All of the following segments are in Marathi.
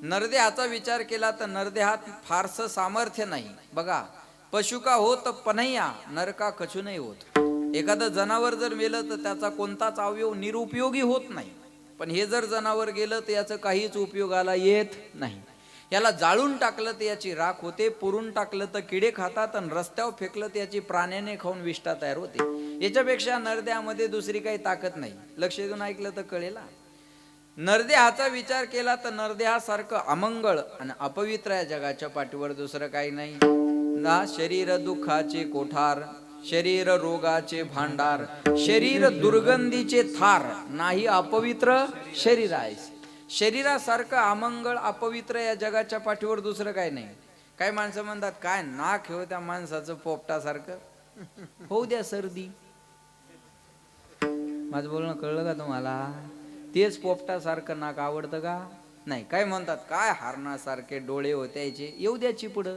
नरदेहाचा विचार केला तर नरदेहात फारसं सामर्थ्य नाही. बघा, पशु का होत पनैया, नर का कछु नाही होत. एखादं जनावर जर मेलं तर त्याचा कोणताच अवयव निरुपयोगी होत नाही. पण हे जर जनावर गेलं तर याचं काहीच उपयोगाला येत नाही. याला जाळून टाकलं तर याची राख होते, पुरून टाकलं तर किडे खातात, आणि रस्त्यावर फेकलं तर याची प्राण्याने खाऊन विष्ठा तयार होते. याच्यापेक्षा नरदेहामध्ये दुसरी काही ताकद नाही. लक्ष देऊन ऐकलं तर कळेल. नरदेहाचा विचार केला तर नरदेहासारखं अमंगळ आणि अपवित्र या जगाच्या पाठीवर दुसरं काही नाही. ना शरीर दुःखाचे कोठार, शरीर रोगाचे भांडार, शरीर दुर्गंधीचे थार, नाही अपवित्र शरीर आहे. शरीरासारखं अमंगळ अपवित्र या जगाच्या पाठीवर दुसरं काही नाही. काही माणसं म्हणतात, काय नाक हो त्या माणसाचं पोपटासारखं, होऊ द्या सर्दी. माझं बोलणं कळलं का तुम्हाला? तेच पोपटासारखं नाक आवडतं का? नाही. काय म्हणतात, काय हरणासारखे डोळे होते याचे, येऊ द्या चिपड.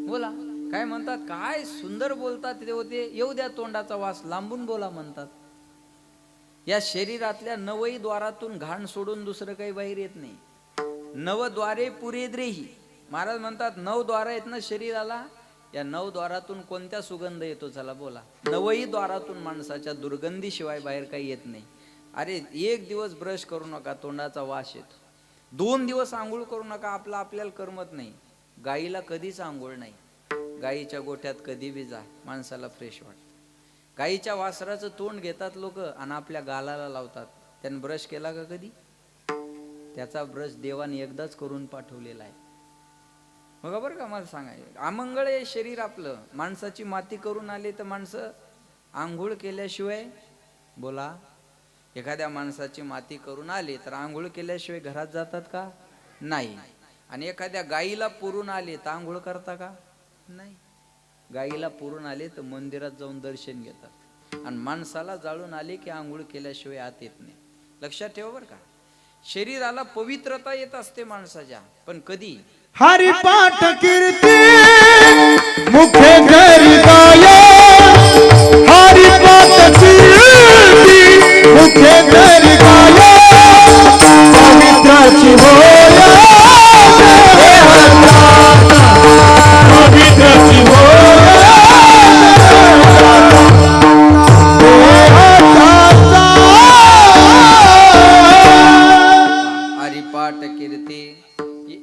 बोला. काय म्हणतात, काय सुंदर बोलतात ते होते, येऊ द्या तोंडाचा वास, लांबून बोला म्हणतात. या शरीरातल्या नवही द्वारातून घाण सोडून दुसरं काही बाहेर येत नाही. नवद्वारे पुरे द्रेही. महाराज म्हणतात 9 द्वार आहेत ना शरीराला, या 9 द्वारातून कोणत्या सुगंध येतो? चला बोला. 9ही द्वारातून माणसाच्या दुर्गंधी शिवाय बाहेर काही येत नाही. अरे 1 दिवस ब्रश करू नका, तोंडाचा वास येतो. 2 दिवस आंघोळ करू नका, आपल्याला करमत नाही. गाईला कधीच आंघोळ नाही. गाईच्या गोठ्यात कधी बी जा, माणसाला फ्रेश वाटतं. गाईच्या वासराचं तोंड घेतात लोक आणि आपल्या गालाला लावतात. त्यानं ब्रश केला का कधी? त्याचा ब्रश देवाने एकदाच करून पाठवलेला आहे. बघा बरं का, मला सांगायचं, अमंगळ आहे शरीर आपलं. माणसाची माती करून आले तर माणसं आंघोळ केल्याशिवाय, बोला, एखाद्या माणसाची माती करून आले तर आंघोळ केल्याशिवाय घरात जातात का? नाही. आणि एखाद्या गाईला पुरून आले तर आंघोळ करता का? नाही. गाईला पुरून आले तर मंदिरात जाऊन दर्शन घेतात, आणि माणसाला जाळून आले की आंघोळ केल्याशिवाय आत येत नाही. लक्षात ठेवा बरं का. शरीराला पवित्रता येत असते माणसाच्या, पण कधी? हरिपाठ कीर्ती मुखे करी गाया, हरिपाठ कीर्ती मुखे करी गाया, पवित्राची होया पवित्राची होया हरिपाठ कीर्ती.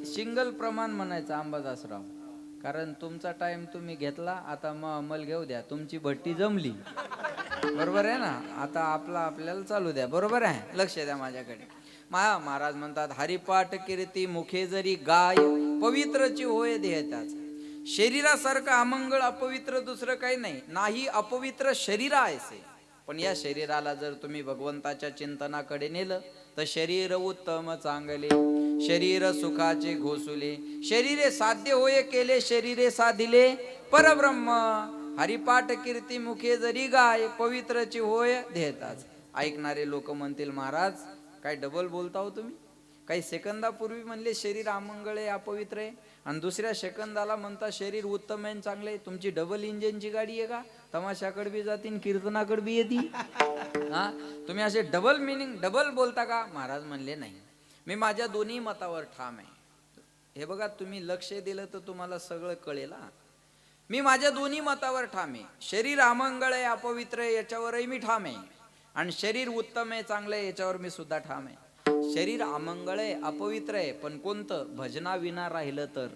सिंगल प्रमाण म्हणायचं अंबादासराव, कारण तुमचा टाइम तुम्ही घेतला. आता मग अंमल घेऊ द्या, तुमची भट्टी जमली, बरोबर आहे ना? आता आपल्याला चालू द्या, बरोबर आहे? लक्ष द्या माझ्याकडे. महाराज म्हणतात, हरिपाठ कीर्ती मुखे जरी गाय, पवित्रची होय देह त्याचा. शरीरासारखं अमंगळ अपवित्र दुसरं काही नाही. नाही अपवित्र शरीर आहे. पण या शरीराला जर तुम्ही भगवंताच्या चिंतनाकडे नेलं तर शरीर उत्तम चांगले, शरीर सुखाचे घोसुले, शरीरे साध्य होय केले, शरीरे साधिले परब्रह्म. हरिपाठ कीर्ती मुखे जरी गाय, पवित्रची होय देहताच. ऐकणारे लोक म्हणतील, महाराज काय डबल बोलता हो तुम्ही? काही सेकंदापूर्वी म्हणले शरीर अमंगळ आहे, अपवित्र आहे, आणि दुसऱ्या सेकंदाला म्हणता शरीर उत्तम आहे, चांगलं आहे. तुमची डबल इंजिनची गाडी आहे का? तमाशाकडे बी जातील, कीर्तनाकडे बी येतील. हा, तुम्ही असे डबल मिनिंग डबल बोलता का? महाराज म्हणले नाही, मी माझ्या दोन्ही मतावर ठाम आहे. हे बघा, तुम्ही लक्ष दिलं तर तुम्हाला सगळं कळेल. मी माझ्या दोन्ही मतावर ठाम आहे. शरीर अमंगळ आहे, अपवित्र आहे, याच्यावरही मी ठाम आहे. आणि शरीर उत्तम आहे, चांगलं आहे, याच्यावर मी सुद्धा ठाम आहे. शरीर अमंगळ आहे, अपवित्र आहे, पण कोणतं? भजना विना राहिलं तर.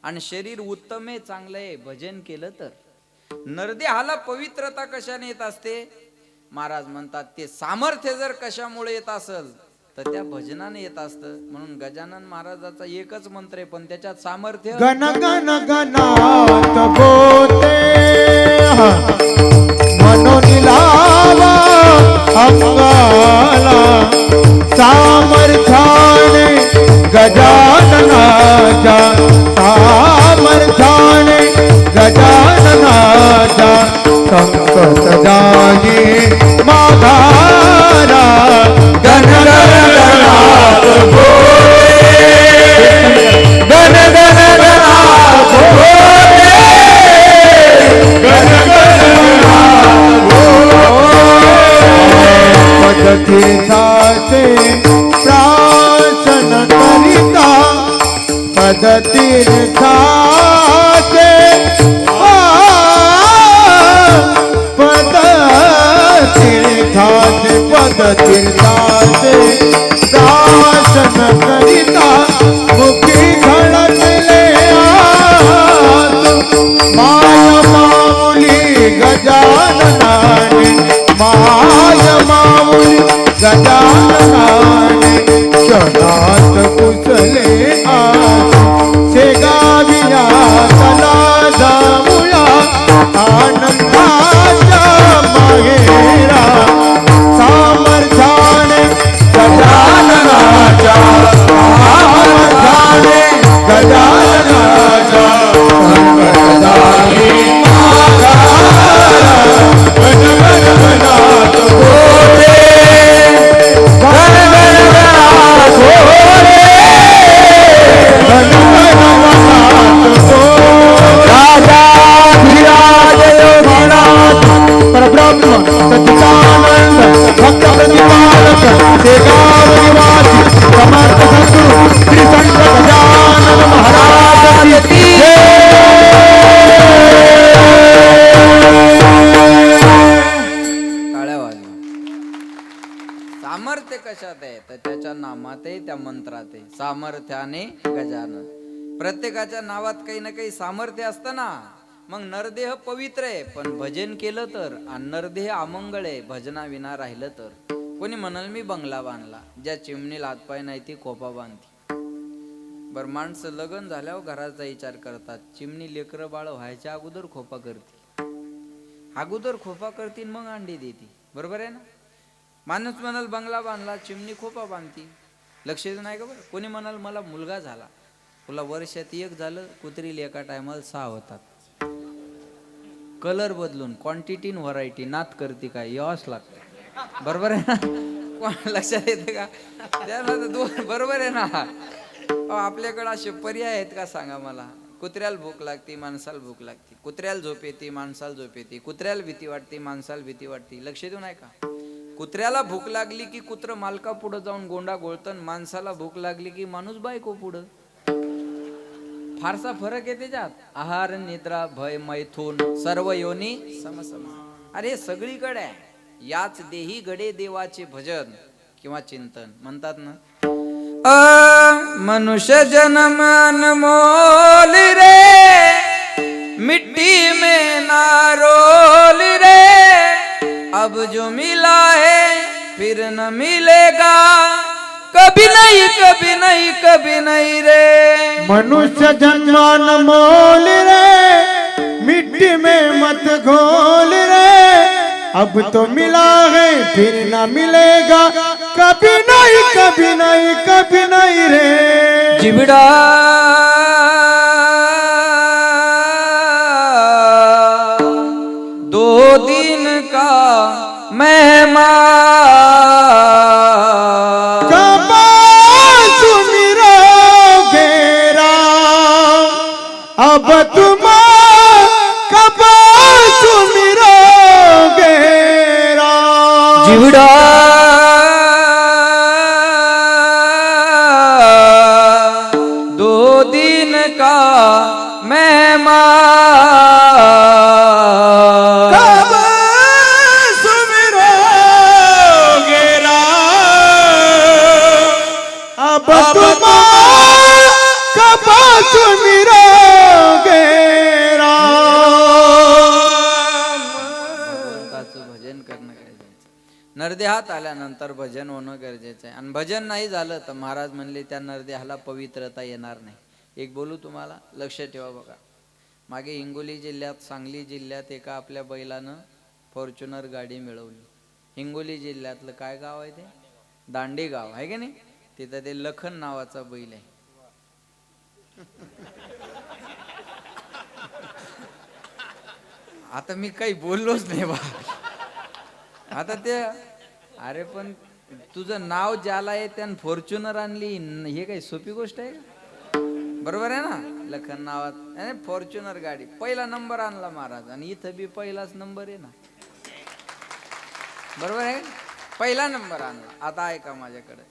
आणि शरीर उत्तम आहे, चांगलं आहे, भजन केलं तर. नरदेहाला पवित्रता कशाने येत असते? महाराज म्हणतात, ते सामर्थ्य जर कशामुळे येत असेल तर त्या भजनाने येत असतं. म्हणून गजानन महाराजाचा एकच मंत्र आहे, पण त्याच्यात सामर्थ्य. गण गण गणात बोते मनोनी लावा अंगाला, सामर्थ्याने गजाननाच्या, सामर्थ्याने गजाननाच्या, संकट जाई माघारा. गण गण गणात बोते, गण गण गणात बोते, गण गण गणात बोते, पदतीर्थाचे प्राशन कर पद तीर्थाचे पद तीर्थाचे पद तीर्थाचे दासन करिता मुखी घडले माय माऊली गजाननाने माय माऊली गजाननाने क्षणात कुसले शेगाविया तला जाऊया आनंदाच्या माहेरा सामर्थ्याने गजाननाच्या सामर्थ्याने गजाननाच्या संकटदायी गणगणात होते गणगणात होते राजाधिराज योगीनाथ परब्रह्म सच्चिदानंद भक्त प्रतिपालक शेगाव निवासी समर्थ सद्गुरु श्री संत गजानन महाराज की जय। टाळ्या वाजवा. सामर्थ्य कशात आहे तर त्याच्या नामात आहे, त्या मंत्रात आहे. सामर्थ्याने गजानन. प्रत्येकाच्या नावात काही ना काही सामर्थ्य असतं ना. मग नरदेह पवित्र आहे पण भजन केलं तर, आणि नरदेह अमंगळ आहे भजना विना राहिलं तर. कोणी म्हणाल मी बंगला बांधला, ज्या चिमणीला हातपाय नाही ती खोपा बांधती. बर माणसं लग्न झाल्यावर घराचा विचार करतात, चिमणी लेकरं बाळ व्हायच्या अगोदर खोपा करते, अगोदर खोपा करतील मग अंडी देते. बरोबर आहे ना. माणूस म्हणाल बंगला बांधला, चिमणी खोपा बांधती. लक्ष देत नाही का बरं. कोणी म्हणाल मला मुलगा झाला, तुला वर्षात एक झालं, कुत्रीला एका टायमाला 6 होतात. कलर बदलून क्वांटिटी व्हरायटी नात करते काय यावंच लागतं. बरोबर आहे ना. लक्षात येते का त्याला बरोबर आहे ना. आपल्याकडे असे पर्याय आहेत का सांगा मला. कुत्र्याला भूक लागते, माणसाला भूक लागते. कुत्र्याला झोप येते, माणसाला झोप येते. कुत्र्याला भीती वाटते, माणसाला भीती वाटते. लक्ष देऊ नाही का. कुत्र्याला भूक लागली की कुत्र मालका पुढं जाऊन गोंडा गोळतन, माणसाला भूक लागली की माणूस बायको पुढं. फारसा फरक आहे त्याच्यात. आहार निद्रा भय मैथून सर्व योनी समसम. अरे सगळीकडे आहे. याच देही गडे देवाचे भजन किंवा चिंतन म्हणतात ना. मनुष्य जन्म अनमोल रे, मिट्टी में ना रोल रे, अब जो मिला है फिर न मिलेगा, कभी नहीं कभी नहीं कभी नहीं रे. मनुष्य जन्मान मोल रे, मिट्टी में मत घोल रे, अब तो मिला है फिर ना मिलेगा, कभी नहीं कभी नहीं कभी नहीं रे. जिबड़ा दो दिन का मेहमान, कब सुमिरो घेरा, अब तुम कब सुमिरो घेरा. जिबड़ा दो दिन का मेहमान, कब सुमिरोगे राम, अब तुम कब सुमिरोगे राम. भगवंताचं भजन करणं गरजेचं. नरदेहात आल्यानंतर भजन होणं गरजेचं आहे. आणि भजन नाही झालं तर महाराज म्हणले त्या नरदेहाला पवित्रता येणार नाही. एक बोलू तुम्हाला, लक्ष ठेवा बघा. मागे हिंगोली जिल्ह्यात, सांगली जिल्ह्यात एका आपल्या बैलानं फॉर्च्युनर गाडी मिळवली. हिंगोली जिल्ह्यातलं काय गाव आहे ते, दांडे गाव आहे की नाही. तिथं ते लखन नावाचा बैल आहे. आता मी काही बोललोच नाही बा. आता ते अरे पण तुझं नाव ज्याला आहे त्यानं फॉर्च्युनर आणली, हे काही सोपी गोष्ट आहे का. बरोबर आहे ना. लखन नावात फॉर्च्युनर गाडी पहिला नंबर आणला महाराज, आणि इथं बी पहिलाच नंबर आहे ना. बरोबर आहे, पहिला नंबर आणला. आता ऐका माझ्याकडे,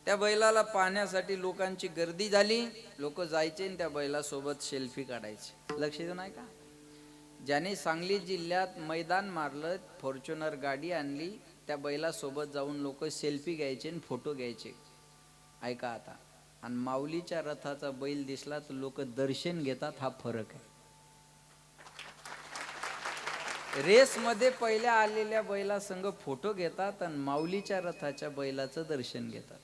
त्या बैलाला पाहण्यासाठी लोकांची गर्दी झाली. लोक जायचे आणि त्या बैलासोबत सेल्फी काढायचे. लक्ष देऊ नाही का? ज्याने सांगली जिल्ह्यात मैदान मारलं, फॉर्च्युनर गाडी आणली, त्या बैलासोबत जाऊन लोक सेल्फी घ्यायचे आणि फोटो घ्यायचे. ऐका आता, आणि माऊलीच्या रथाचा बैल दिसला तर लोक दर्शन घेतात. हा फरक आहे. रेस मध्ये पहिल्या आलेल्या बैला संग फोटो घेतात आणि माऊलीच्या रथाच्या बैलाचं दर्शन घेतात.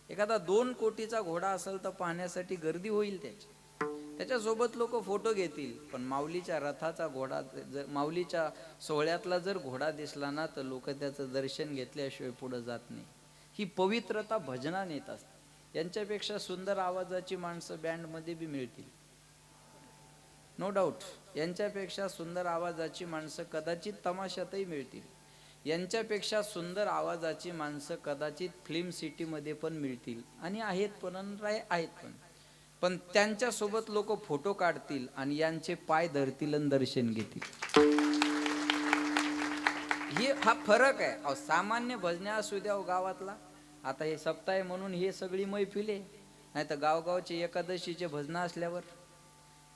एखादा 2 कोटीचा घोडा असेल तर पाहण्यासाठी गर्दी होईल त्याच्यासोबत लोक फोटो घेतील. पण माऊलीच्या रथाचा घोडा जर माऊलीच्या सोहळ्यातला जर घोडा दिसला ना तर लोक त्याचं दर्शन घेतल्याशिवाय पुढे जात नाही. ही पवित्रता भजनाने येत असते. यांच्यापेक्षा सुंदर आवाजाची माणसं बँडमध्ये बी मिळतील, नो डाऊट. यांच्यापेक्षा सुंदर आवाजाची माणसं कदाचित तमाशातही मिळतील. यांच्यापेक्षा सुंदर आवाजाची माणसं कदाचित फिल्म सिटीमध्ये पण मिळतील आणि आहेत पण त्यांच्यासोबत लोक फोटो काढतील आणि यांचे पाय धरतील आणि दर्शन घेतील. हा फरक आहे. अहो, सामान्य भजने असू द्या गावातला. आता हे सप्ताह आहे म्हणून हे सगळी मैफिल आहे. नाही तर गावगावचे एकादशीचे भजन असल्यावर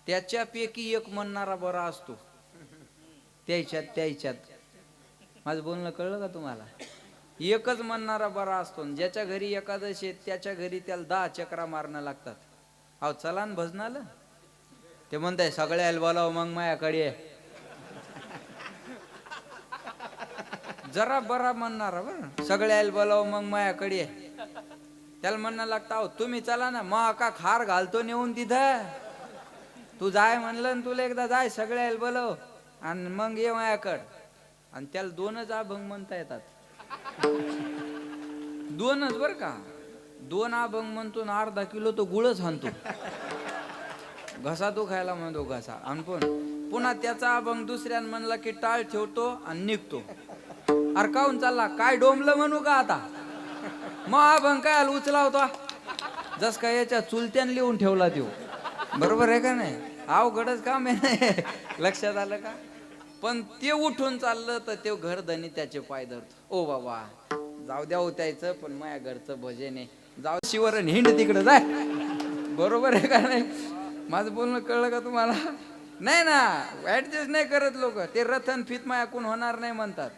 त्याच्यापैकी एक म्हणणारा बरा असतो. त्याच्यात माझं बोलणं कळलं का तुम्हाला? एकच म्हणणारा बरा असतो. ज्याच्या घरी एकादशी आहे त्याच्या घरी त्याला 10 चक्रा मारणं लागतात. अहो चला ना भजनाला. ते म्हणताय सगळ्याला बोलाव मग माझ्याकडे. जरा बरा म्हणणारा बरं, सगळ्याला बोलाव मग माझ्याकडे. त्याला म्हणणं लागतं अहो तुम्ही चला ना, मग का खार घालतो नेऊन तिथं. तू जाय म्हणलं ना, तुला एकदा जाय सगळ्याला बोलव आणि मग ये माझ्याकड. आणि त्याला 2च अभंग म्हणता येतात. 2च बर का. 2 अभंग म्हणतो ना, अर्धा किलो तो गुळच हाणतो. घसा तो खायला म्हणतो घसा. आणि पुन्हा त्याचा अभंग दुसऱ्यानं म्हणला की टाळ ठेवतो आणि निघतो. अरे काहून चालला, काय डोंबलं म्हणू का आता. मग अभंग काय उचला होता, जस काय याच्या चुलत्यान लिहून ठेवला तो. बरोबर आहे का नाही? अवघडच काम आहे. लक्षात आलं का? पण ते उठून चाललं तर ते घरधनी त्याचे पाय धरतो. ओ बाबा जाऊ द्या त्याचं, पण माझ्या घरचं भजन आहे. जाऊ शिवरण हिंड तिकडे जाय. बरोबर आहे का नाही? माझं बोलणं कळलं का तुम्हाला? नाही ना, ऍडजस्ट नाही करत लोक. ते रथन फित मायाकून होणार नाही म्हणतात.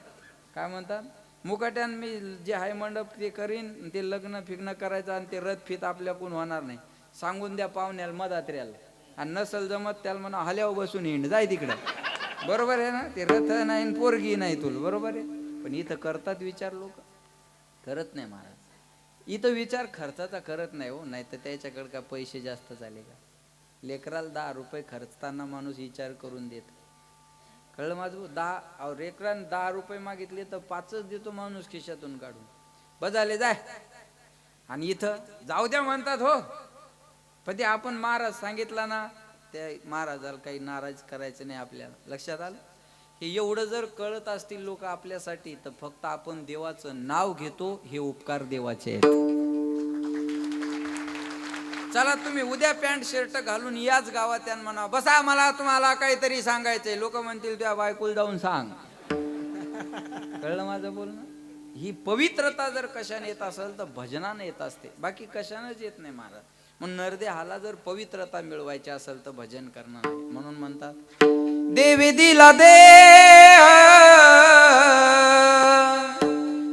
काय म्हणतात? मुकाट्यान मी जे हाय मंडप ते करीन, ते लग्न फिग्न करायचं आणि ते रथ फित आपल्याकडून होणार नाही. सांगून द्या पाहुण्याला मदात्र्याला. आणि नसल जमत त्याला म्हणा हल्यावर बसून हिंड जाय तिकडं. बरोबर आहे ना? ते रथ नाही पोरगी नाही तुला. बरोबर आहे. पण इथं करतात विचार लोक? करत नाही महाराज. इथं विचार खर्चाचा करत नाही हो. नाही तर त्याच्याकडे का पैसे जास्त झाले का? लेकराला 10 रुपये खर्चताना माणूस विचार करून देत. कळलं माझं? 10 लेकरानं 10 रुपये मागितले तर 5च देतो माणूस खिशातून काढून. बजाले जाय. आणि इथं जाऊ द्या म्हणतात हो. पण ते आपण महाराज सांगितला ना, त्या महाराजाला काही नाराज करायचं नाही आपल्याला. लक्षात आलं? हे एवढं जर कळत असतील लोक आपल्यासाठी, तर फक्त आपण देवाचं नाव घेतो, हे उपकार देवाचे आहेत. चला तुम्ही उद्या पॅन्ट शर्ट घालून याच गावात त्यांना म्हणा बसा, मला तुम्हाला काहीतरी सांगायचंय. लोक म्हणतील त्या बायकोला जाऊन सांग. कळलं माझं बोलणं? ही पवित्रता जर कशाने येत असेल तर भजनाने येत असते, बाकी कशानेच येत नाही महाराज. म्हणून नरदे हाला जर पवित्रता मिळवायची असेल तर भजन करणं नाही. म्हणून म्हणतात देवी दिला दे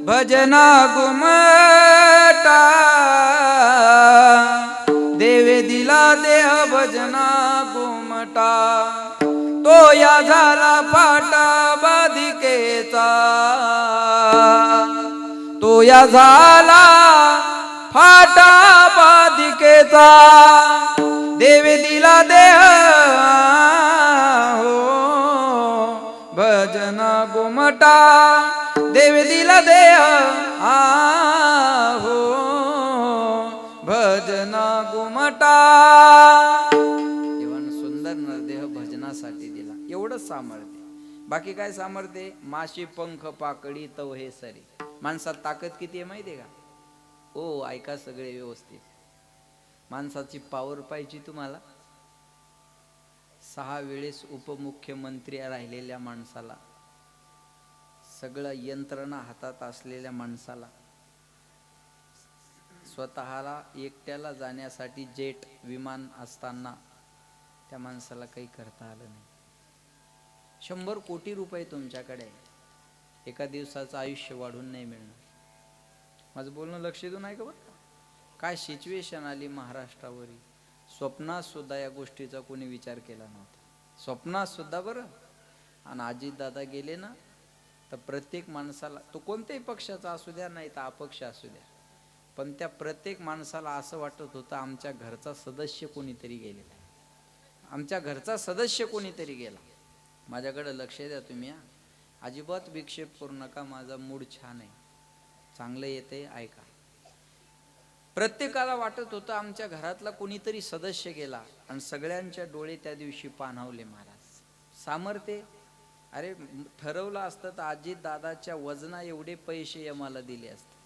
भजना गुमटा, देवे दिला देह भजना गुमटा. तो या झाला फाटा बाधिकेचा, तो या झाला फाटा बाधिकेचा. देवे दिला देह हो भजना गुमटा, देवे दिला देह हो भजना गुमटा. देवानं सुंदर नरदेह भजनासाठी दिला. एवढंच सामर्थ्य. बाकी काय सामर्थ्य? माशी पंख पाकडी तव हे सरी. माणसात ताकद किती आहे माहिती आहे का? ओ ऐका सगळे व्यवस्थित. माणसाची पावर पाहिजे तुम्हाला. 6 वेळेस उपमुख्यमंत्री राहिलेल्या माणसाला, सगळं यंत्रणा हातात असलेल्या माणसाला, स्वतःला एकट्याला जाण्यासाठी जेट विमान असताना त्या माणसाला काही करता आलं नाही. 100 कोटी रुपये तुमच्याकडे आहे, एका दिवसाचं आयुष्य वाढून नाही मिळणार. माझं बोलणं लक्ष देऊन आहे का बरं? काय सिच्युएशन आली महाराष्ट्रावरील. स्वप्नात सुद्धा या गोष्टीचा कोणी विचार केला नव्हता, स्वप्नात सुद्धा बरं. आणि अजितदादा गेले ना, तर प्रत्येक माणसाला, तो कोणत्याही पक्षाचा असू द्या नाही तर अपक्ष असू द्या, पण त्या प्रत्येक माणसाला असं वाटत होतं आमच्या घरचा सदस्य कोणीतरी गेलेला आहे, आमच्या घरचा सदस्य कोणीतरी गेला. माझ्याकडे लक्ष द्या तुम्ही हा, अजिबात विक्षेप करू नका, माझा मूड छान आहे, चांगलं येते ऐका. प्रत्येकाला वाटत होतं आमच्या घरातला कोणीतरी सदस्य गेला, आणि सगळ्यांच्या डोळे त्या दिवशी पाणावले. महाराज सामर्थ्य, अरे ठरवलं असतं तर अजित दादाच्या वजना एवढे पैसे आम्हाला दिले असते.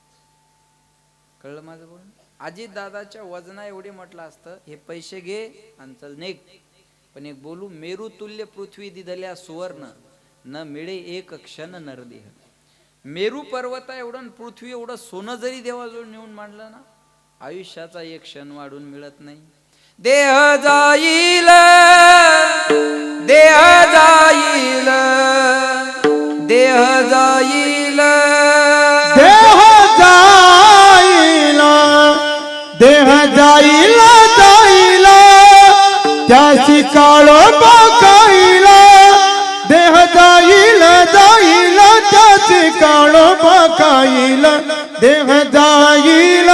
कळलं माझं बोलणं? अजित दादाच्या वजना एवढे म्हटलं असतं हे पैसे घे आणि चल निघ. पण एक बोलू, मेरू तुल्य पृथ्वी दिधल्या सुवर्ण न मिळे एक क्षण नरदेह. मेरू पर्वता एवढं पृथ्वी एवढं सोनं जरी देवाजवळ नेऊन मांडलं ना, आयुष्याचा एक क्षण वाढून मिळत नाही. देह जाईल, देह जाईल, देह जाईल, देह जाईल, देह जाईल, जाईल त्याची काळोबा काईल. देह जाईल, जाईल त्याची काळोबा काईल. देह जाईल,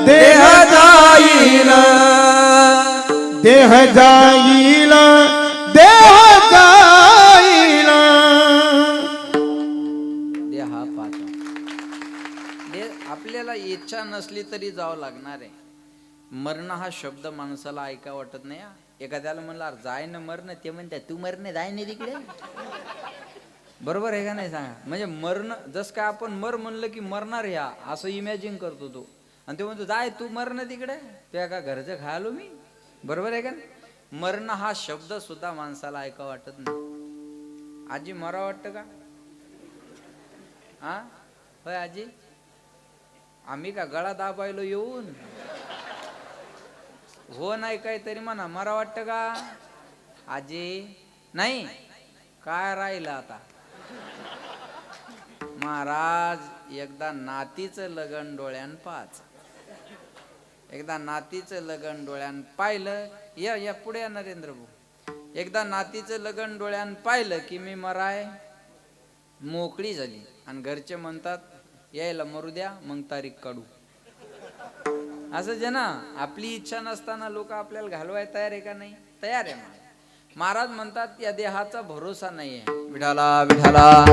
देह जाईल, देह जाईल, देह जाईल. देहा पाचा. आपल्याला इच्छा नसली तरी जावं लागणार आहे. मरण हा शब्द माणसाला ऐका वाटत नाही. एखाद्याला म्हणलं जाय ना मरण, ते म्हणतात तू मरण जाय नाही तिकडे. बरोबर आहे का नाही सांगा? म्हणजे मरण, जस काय आपण मर म्हणलं की मरणार ह्या असं इमॅजिन करतो तो, आणि ते म्हणतो जाय तू मरण तिकडे, त्या का घरचं खायलो मी. बरोबर आहे का? मरण हा शब्द सुद्धा माणसाला ऐका वाटत नाही. आजी मरा वाटतं का? हा होय आजी, आम्ही का गळा दाबायलो येऊन? हो नाही काय तरी म्हणा, मरा वाटतं का आजी? नाही काय राहिलं आता महाराज, एकदा नातीचं लगन डोळ्यान पाच, एकदा नातीचं लगन डोळ्यान पाहिलं, या पुढे या नरेंद्र भाऊ, एकदा नातीचं लगन डोळ्यान पाहिलं की मी मराय मोकळी झाली. आणि घरचे म्हणतात यायला मरू द्या मग तारीख काढू. असं जे ना, आपली इच्छा नसताना लोक आपल्याला घालवायला तयार आहे का नाही? तयार आहे. महाराज म्हणतात या देहाचा भरोसा नाहीये. विठाला विठाला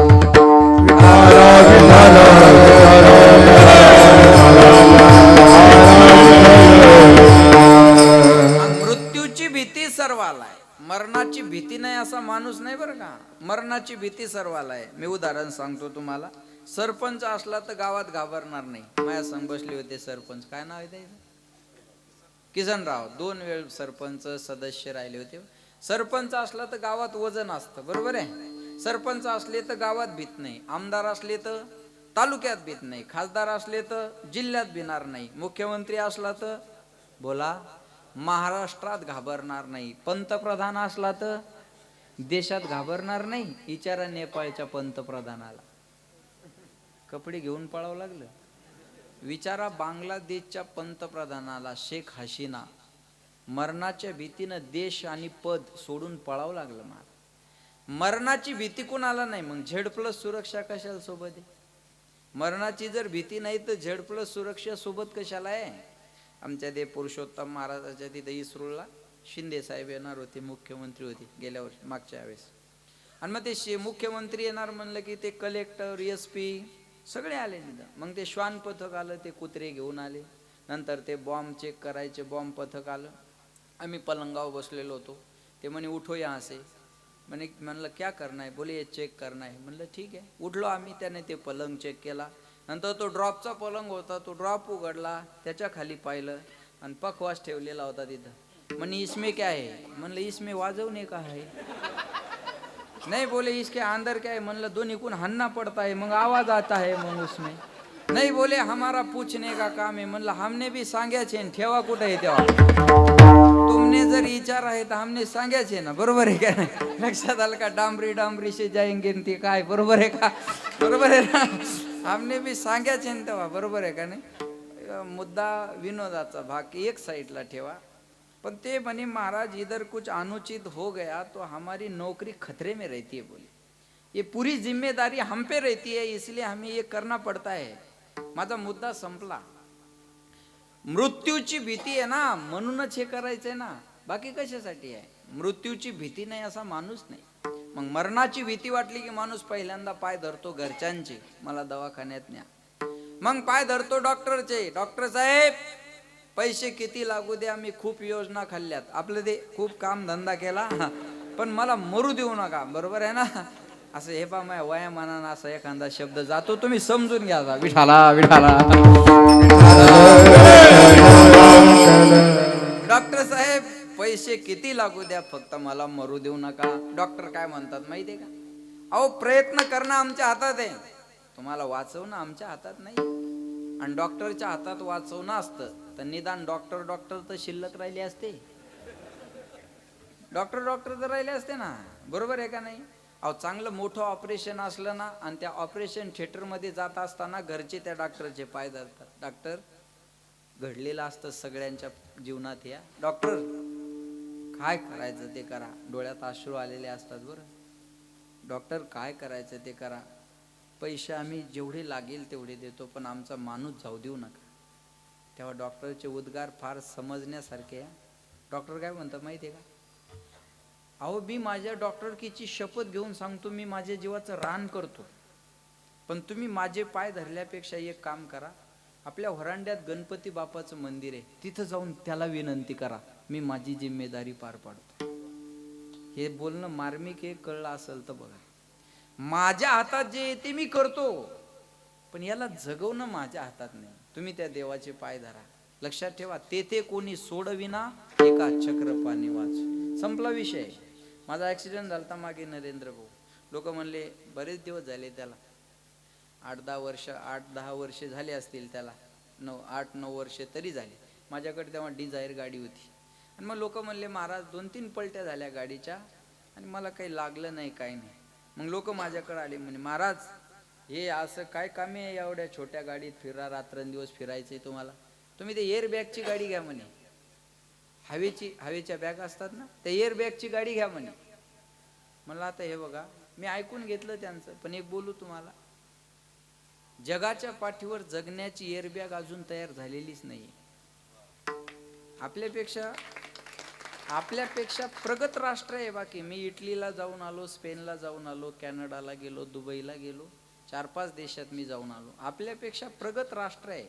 मृत्यूची भीती सर्वाला आहे, मरणाची भीती नाही असा माणूस नाही बरं का. मरणाची भीती सर्वाला आहे. मी उदाहरण सांगतो तुम्हाला. सरपंच असला तर गावात घाबरणार नाही. माझ्या संग बसले होते सरपंच, काय नाव आहे त्याचं? किसनराव. 2 वेळ सरपंच सदस्य राहिले होते. सरपंच असला तर गावात वजन असतं. बरोबर आहे? सरपंच असले तर गावात भीत नाही, आमदार असले तर तालुक्यात भीत नाही, खासदार असले तर जिल्ह्यात भिणार नाही, मुख्यमंत्री असला तर बोला महाराष्ट्रात घाबरणार नाही, पंतप्रधान असला तर देशात घाबरणार नाही. विचारा नेपाळच्या पंतप्रधानाला कपडे घेऊन पळावं लागलं. विचारा बांगलादेशच्या पंतप्रधानाला शेख हसीना मरणाच्या भीतीनं देश आणि पद सोडून पळावं लागलं. मला मरणाची भीती कोणाला नाही, मग Z+ सुरक्षा कशाला सोबत आहे? मरणाची जर भीती नाही तर Z+ सुरक्षा सोबत कशाला आहे? आमच्या ते पुरुषोत्तम महाराजाच्या तिथे इस्रोला शिंदे साहेब येणार होते, मुख्यमंत्री होते गेल्या वर्षी मागच्या वेळेस. आणि मग ते मुख्यमंत्री येणार म्हणलं की ते कलेक्टर SP सगळे आले. मग ते श्वान पथक आलं, ते कुत्रे घेऊन आले. नंतर ते बॉम्ब चेक करायचे बॉम्ब पथक आलं. आम्ही पलंगावर बसलेलो होतो. ते म्हणे उठो यहाँ से. मैंने म्हणलं क्या करना है? बोले ये चेक करना है. म्हणलं ठीक आहे. उठलो आम्ही. त्याने ते पलंग चेक केला. नंतर तो ड्रॉपचा पलंग होता, तो ड्रॉप उघडला, त्याच्या खाली पाहिलं आणि पखवास ठेवलेला होता तिथं. म्हणे इसमें क्या है? म्हणलं इसमें वाजवणे का है? नहीं बोले इसके अंदर क्या है? म्हणलं दोन्ही कोण हन्ना पडता है, मग आवाज आता है मग उसमें. नाही बोले हमारा पूछने का काम है. म्हणलं हमने भी सांगायचे न, ठेवा कुठे आहे तेव्हा. तुमने जर विचार आहे तर हमने सांगायचे ना, बरोबर आहे का नाही? लक्षात आलं का? डांबरी डांबरी से जाएंगे न ते काय, बरोबर आहे का? बरोबर आहे ना? हमने भी सांगायचे न तेव्हा, बरोबर आहे का नाही? मुद्दा विनोदाचा भाग एक साइडला ठेवा. पण ते म्हणे महाराज इधर कुछ अनुचित हो गया तो हमारी नौकरी खतरे में रहती है. बोले ये पूरी जिम्मेदारी हम पे रहती है, इसलिए हमें ये करना पड़ता है. माझा मुद्दा संपला. मृत्यूची भीती आहे ना, म्हणूनच हे करायचंय ना, बाकी कशासाठी आहे? मृत्यूची भीती नाही असा माणूस नाही. मग मरणाची भीती वाटली की माणूस पहिल्यांदा पाय धरतो घरच्यांचे, मला दवाखान्यात न्या. मग पाय धरतो डॉक्टरचे, डॉक्टर साहेब पैसे किती लागू द्या, मी खूप योजना खाल्ल्यात, आपलं ते खूप काम धंदा केला, पण मला मरू देऊ नका, बरोबर आहे ना? असं हे पा माझ्या वयामानानं असा एखादा शब्द जातो, तुम्ही समजून घ्या. विठाला विठाला. डॉक्टर साहेब पैसे किती लागू द्या, फक्त मला मरू देऊ नका. डॉक्टर काय म्हणतात माहितीये का? अहो प्रयत्न करणं आमच्या हातात आहे, तुम्हाला वाचवणं आमच्या हातात नाही. आणि डॉक्टरच्या हातात वाचवणं असतं तर निदान डॉक्टर तर शिल्लक राहिले असते. डॉक्टर तर राहिले असते ना, बरोबर आहे का नाही? अहो चांगलं मोठं ऑपरेशन असलं ना, आणि त्या ऑपरेशन थिएटरमध्ये जात असताना घरचे त्या डॉक्टरचे पाय धरतात. डॉक्टर घडलेलं असतं सगळ्यांच्या जीवनात, या डॉक्टर काय करायचं ते करा. डोळ्यात अश्रू आलेले असतात. बरं डॉक्टर काय करायचं ते करा, पैसे आम्ही जेवढे लागेल तेवढे देतो, पण आमचा माणूस जाऊ देऊ नका. तेव्हा डॉक्टरचे उद्गार फार समजण्यासारखे आहे. डॉक्टर काय म्हणतात माहिती आहे का? अहो मी माझ्या डॉक्टरकीची शपथ घेऊन सांगतो, मी माझ्या जीवाचं रान करतो, पण तुम्ही माझे पाय धरल्यापेक्षा एक काम करा, आपल्या व्हरांड्यात गणपती बाप्पाचं मंदिर आहे, तिथं जाऊन त्याला विनंती करा, मी माझी जिम्मेदारी पार पाडतो. हे बोलणं मार्मिक हे कळलं असेल तर बघा. माझ्या हातात जे येते मी करतो, पण याला जगवणं माझ्या हातात नाही. तुम्ही त्या देवाचे पाय धरा. लक्षात ठेवा, तेथे कोणी सोडविना एका चक्रपाणी वाच. संपला विषय. माझा ॲक्सिडेंट झाला मागे नरेंद्र भाऊ. लोक म्हणले बरेच दिवस झाले त्याला, 8-10 वर्ष झाले असतील त्याला, 8-9 वर्ष तरी झाले. माझ्याकडे तेव्हा डिझायर गाडी होती. आणि मग लोक म्हणले महाराज 2-3 पलट्या झाल्या गाडीच्या आणि मला काही लागलं नाही, काही नाही. मग लोक माझ्याकडे आले, म्हणे महाराज हे असं काय कामे आहे, एवढ्या छोट्या गाडीत फिरा, रात्रंदिवस फिरायचंय तुम्हाला, तुम्ही ते एअर बॅगची गाडी घ्या म्हणे. हवेच्या बॅग असतात ना, त्या एअर बॅगची गाडी घ्या म्हणे. मला आता हे बघा, मी ऐकून घेतलं त्यांचं, पण एक बोलू तुम्हाला, जगाच्या पाठीवर जगण्याची एअर बॅग अजून तयार झालेलीच नाही. आपल्यापेक्षा प्रगत राष्ट्र आहे बाकी. मी इटलीला जाऊन आलो, स्पेनला जाऊन आलो, कॅनडाला गेलो, दुबईला गेलो, 4-5 देशात मी जाऊन आलो. आपल्यापेक्षा प्रगत राष्ट्र आहे,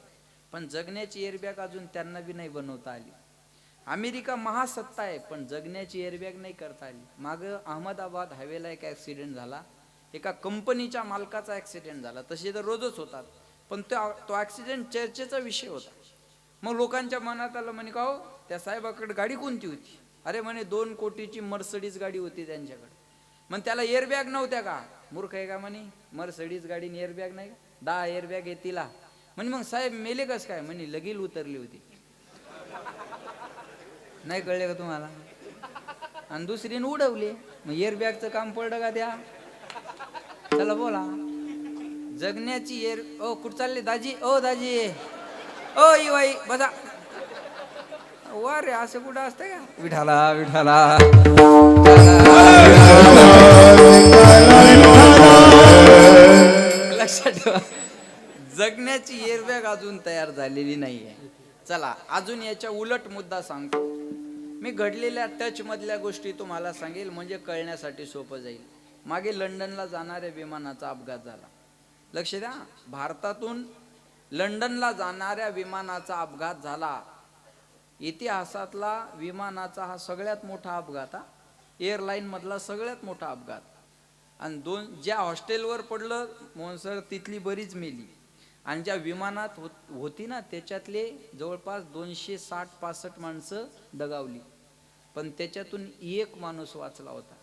पण जगण्याची एअरबॅग अजून त्यांना बी नाही बनवता आली. अमेरिका महासत्ता आहे, पण जगण्याची एअरबॅग नाही करता आली. मागं अहमदाबाद हायवेला एक ॲक्सिडेंट झाला, एका कंपनीच्या मालकाचा ॲक्सिडेंट झाला. तसे तर रोजच होतात, पण तो ॲक्सिडेंट चर्चेचा विषय होता. मग लोकांच्या मनात आलं, म्हणे का हो त्या साहेबाकडे गाडी कोणती होती? अरे म्हणे 2 कोटीची मर्सडीज गाडी होती त्यांच्याकडे. मग त्याला एअरबॅग नव्हत्या का? मूर्ख आहे का म्हणे, मर्सडीज गाडीने एअरबॅग नाही का? 10 एअरबॅग आहे तिला. म्हणे मग साहेब मेले कस काय? म्हणे लगील उतरली होती. नाही कळले का तुम्हाला? आणि दुसरीने उडवली. मग एअरबॅगचं काम पडलं का त्या? चला बोला. जगण्याची ओ कुठं चालले दाजी? ओ दाजी, ओ बाई बसा. वा रे, असं कुठं असतं का? विठाला विठाला. लक्षात ठेवा, जगण्याची एअरबॅग अजून तयार झालेली नाहीये. चला अजून याच्या उलट मुद्दा सांगतो. मी घडलेल्या टच मधल्या गोष्टी तुम्हाला सांगेल, म्हणजे कळण्यासाठी सोपं जाईल. मागे लंडनला जाणाऱ्या विमानाचा अपघात झाला. लक्ष द्या, भारतातून लंडनला जाणाऱ्या विमानाचा अपघात झाला. इतिहासातला विमानाचा हा सगळ्यात मोठा अपघात, हा एअरलाईन मधला सगळ्यात मोठा अपघात. आणि ज्या हॉस्टेलवर पडलं मोहनसर तिथली बरीच मेली, आणि ज्या विमानात होती ना त्याच्यातले जवळपास 260-65 माणसं दगावली, पण त्याच्यातून एक माणूस वाचला होता.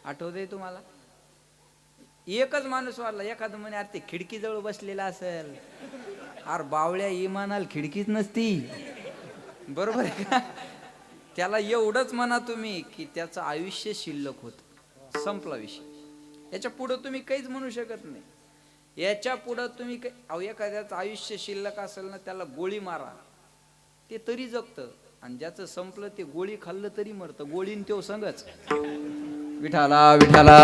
आठवतंय तुम्हाला? एकच माणूस वाढला. एखादं म्हणे अरे ते खिडकीजवळ बसलेला असेल. अरे बावळ्या इमानाला खिडकीच नसती, बरोबर आहे का? त्याला एवढंच म्हणा तुम्ही की त्याचं आयुष्य शिल्लक होत, संपला विषय. याच्या पुढं तुम्ही काहीच म्हणू शकत नाही. याच्या पुढं तुम्ही एखाद्याचं आयुष्य शिल्लक असेल ना, त्याला गोळी मारा ते तरी जगतं, आणि ज्याचं संपलं ते गोळी खाल्लं तरी मरतं. गोळीन तो संगच. विठाला विठाला.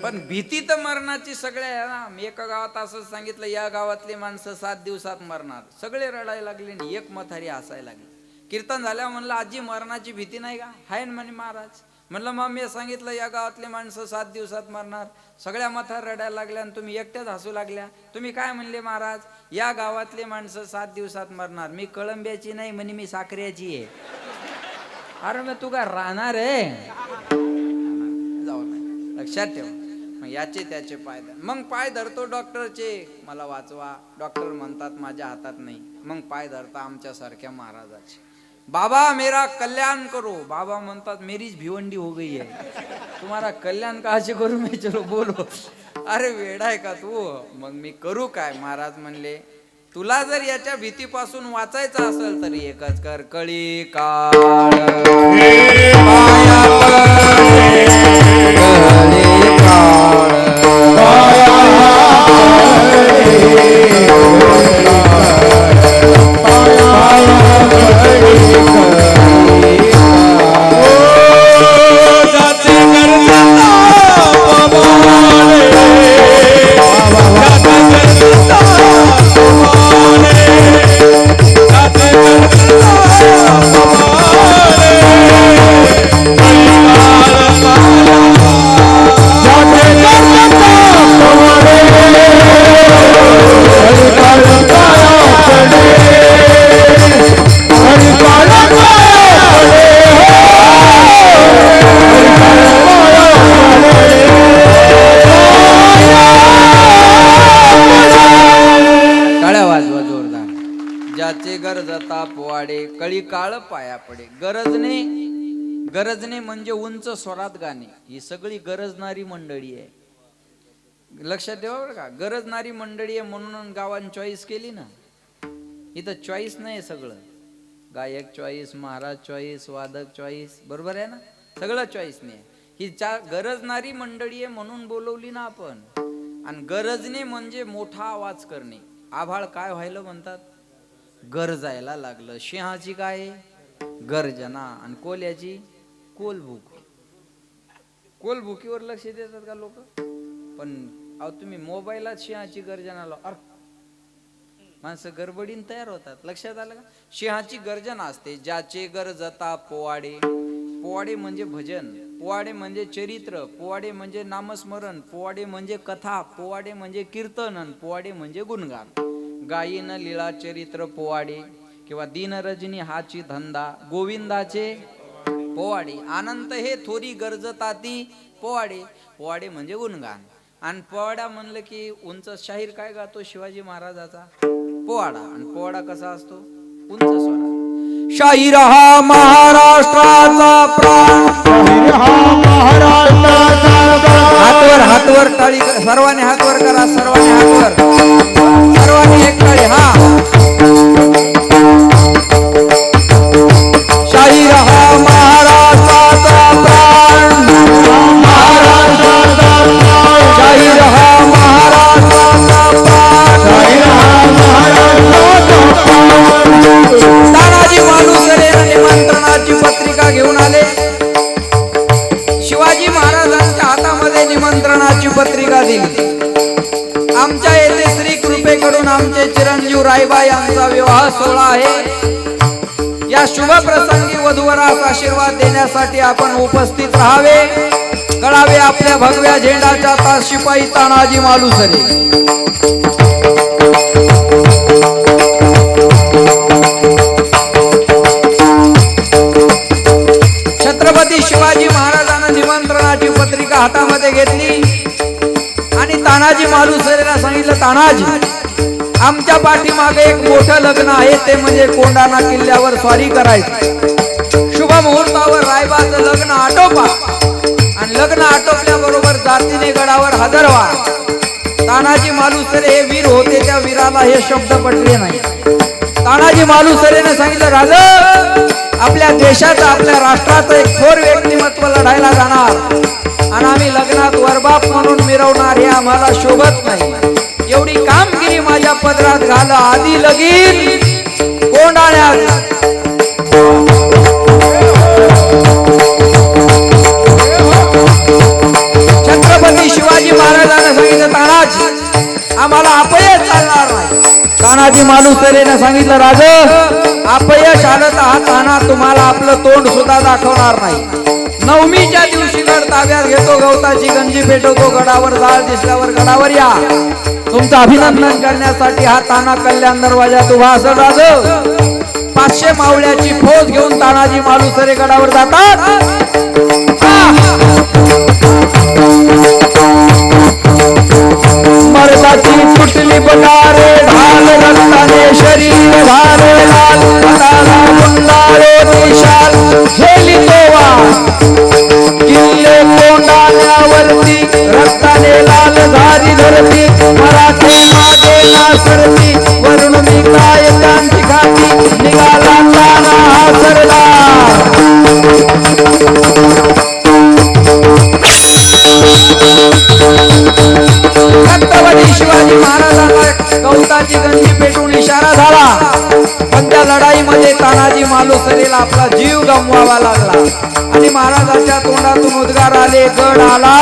पण भीती तर मरणाची सगळ्या आहे ना. मी एका गावात असं सांगितलं, या गावातली माणसं 7 दिवसात मरणार. सगळे रडायला लागले आणि एक म्हातारी हसायला लागली. कीर्तन झाल्या म्हणलं आजी मरणाची भीती नाही का? हाय ना म्हणे महाराज. म्हणलं मग मी सांगितलं या गावातली माणसं 7 दिवसात मरणार. सगळ्या म्हातार रडायला लागल्या आणि तुम्ही एकट्याच हसू लागल्या. तुम्ही काय म्हणले महाराज? या गावातली माणसं 7 दिवसात मरणार. मी कळंब्याची नाही म्हणे, मी साखरेची आहे. अरे मग तू काय राहणार आहे? जाऊ नाही, लक्षात ठेव. मग याचे त्याचे पाय धर. मग पाय धरतो डॉक्टरचे, मला वाचवा. डॉक्टर म्हणतात माझ्या हातात नाही. मग पाय धरता आमच्यासारख्या महाराजाचे, बाबा मेरा कल्याण करो. बाबा म्हणतात मेरीच भिवंडी हो गई है, तुम्हारा कल्याण काचे करू मी, चलो बोलो. अरे वेडा आहे का तू? मग मी करू काय? महाराज म्हणले तुला जर याच्या भीतीपासून वाचायचं असेल तर एकच कर, कळी काळ कळी काळ पाया पडे. गरजने म्हणजे उंच स्वरात गाणे. ही सगळी गरजणारी मंडळी आहे, लक्षात ठेवा बरं का. गरजणारी मंडळी आहे म्हणून गावान चॉईस केली ना. इथं चॉईस नाही, सगळं गायक चॉईस, महाराज चॉईस, वादक चॉईस, बरोबर आहे ना. सगळं चॉईस नाही. ही गरजणारी मंडळी आहे म्हणून बोलवली ना आपण. आणि गरजने म्हणजे मोठा आवाज करणे. आभाळ काय व्हायला म्हणतात? गरजायला लागलं. सिंहाची काय? गर्जना. आणि कोल्याची? कोलभूक. कोलभुकीवर लक्ष देतात का लोक? पण अहो तुम्ही मोबाईलात सिंहाची गर्जना लाव, माणसं गडबडीन तयार होतात. लक्षात आलं का? सिंहाची गर्जना असते. ज्याचे गरजता पोवाडे. पोवाडे म्हणजे भजन, पोवाडे म्हणजे चरित्र, पोवाडे म्हणजे नामस्मरण, पोवाडे म्हणजे कथा, पोवाडे म्हणजे कीर्तन, आणि पोवाडे म्हणजे गुणगान. गायीन लीळा चरित्र पोवाडे, किंवा दिन रजनी हाची धंदा, गोविंदाचे पोवाडे. आनंद हे थोरी गरजताती पोवाडे. पोवाडे म्हणजे गुणगान. आणि पोवाडा म्हणलं की उंच. शाहीर काय गातो? शिवाजी महाराजाचा पोवाडा. आणि पोवाडा कसा असतो? उंच स्वरात. शाहीर हा महाराष्ट्राचा प्राण, शाहीर हा महाराष्ट्राचा प्राण. हातवर टाळी, सर्वांनी हातवर करा, सर्वांनी हातवर, सर्वांनी एक टाळी. हा शाहीर हा महाराष्ट्राचा प्राण, महाराष्ट्राचा प्राण. शाहीर हा महाराष्ट्राचा प्राण, शाहीर हा महाराष्ट्राचा प्राण. तानाजी मालुसरे निमंत्रणाची पत्रिका घेऊन आले. शिवाजी महाराजांच्या हातामध्ये निमंत्रणाची पत्रिका दिली. आमच्या येथे श्री कृपेकडून आमचे चिरंजीव रायबा यांचा विवाह सोहळा आहे. या शुभ प्रसंगी वधूवरास आशीर्वाद देण्यासाठी आपण उपस्थित राहावे. कळावे आपल्या भगव्या झेंडाच्या तार शिपाई तानाजी मालुसरे. छत्रपती शिवाजी महाराजांना निमंत्रणाची पत्रिका हातामध्ये घेतली आणि तानाजी मालुसरेला सांगितलं, तानाजी आमच्या पाठीमागे एक मोठं लग्न आहे, ते म्हणजे कोंढाणा किल्ल्यावर स्वारी करायची. शुभ मुहूर्तावर रायबाचं लग्न आटोपा आणि लग्न आटोपल्याबरोबर जातीने गडावर हजर व्हा. तानाजी मालुसरे हे वीर होते, त्या वीराला हे शब्द पटले नाही. तानाजी मालुसरेने सांगितलं, राजा आपल्या देशाचं आपल्या राष्ट्राचं एक थोर व्यक्तिमत्व लढायला जाणार आणि आम्ही लग्नात वरबाप म्हणून मिरवणार हे आम्हाला शोभत नाही. एवढी कामगिरी माझ्या पदरात घाल. आधी लगीन कोंडाण्यात छत्रपती शिवाजी महाराजांना सांगितलं, तानाजी आम्हाला अपयश चालणार नाही. तानाजी मालुसरेने सांगितलं, राजा अपयश आलं तर हा ताना तुम्हाला आपलं तोंड सुद्धा दाखवणार नाही. नवमीच्या दिवशी गड ताब्यात घेतो, गवताची गंजी पेटवतो, गडावर जाळ दिसल्यावर गडावर या. तुमचं अभिनंदन करण्यासाठी हा ताना कल्याण दरवाजात उभा असेल. राजा 500 मावळ्याची फौज घेऊन तानाजी मालुसरे गडावर जातात. मर्दाची तुटली बटारे ढाल, रक्ताने शरीर झाले लाल, हाताला गुंडाळे निशाल झेली तोवा, किल्ले कोंडाण्यावरती रक्ताने लाल झाली धरती. मराठी मागे नासरती, वरून मी काय त्यांची खाती, निघाला ताना हा सरदार. छत्रपती शिवाजी महाराजांना गवताची गंजी पेटून इशारा झाला, पण त्या लढाईमध्ये तानाजी मालुसरेला आपला जीव गमवावा लागला आणि महाराजांच्या तोंडातून उद्गार आले, गड आला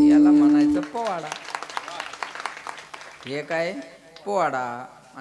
याला म्हणायचं पोवाडा. हे काय पोवाडा.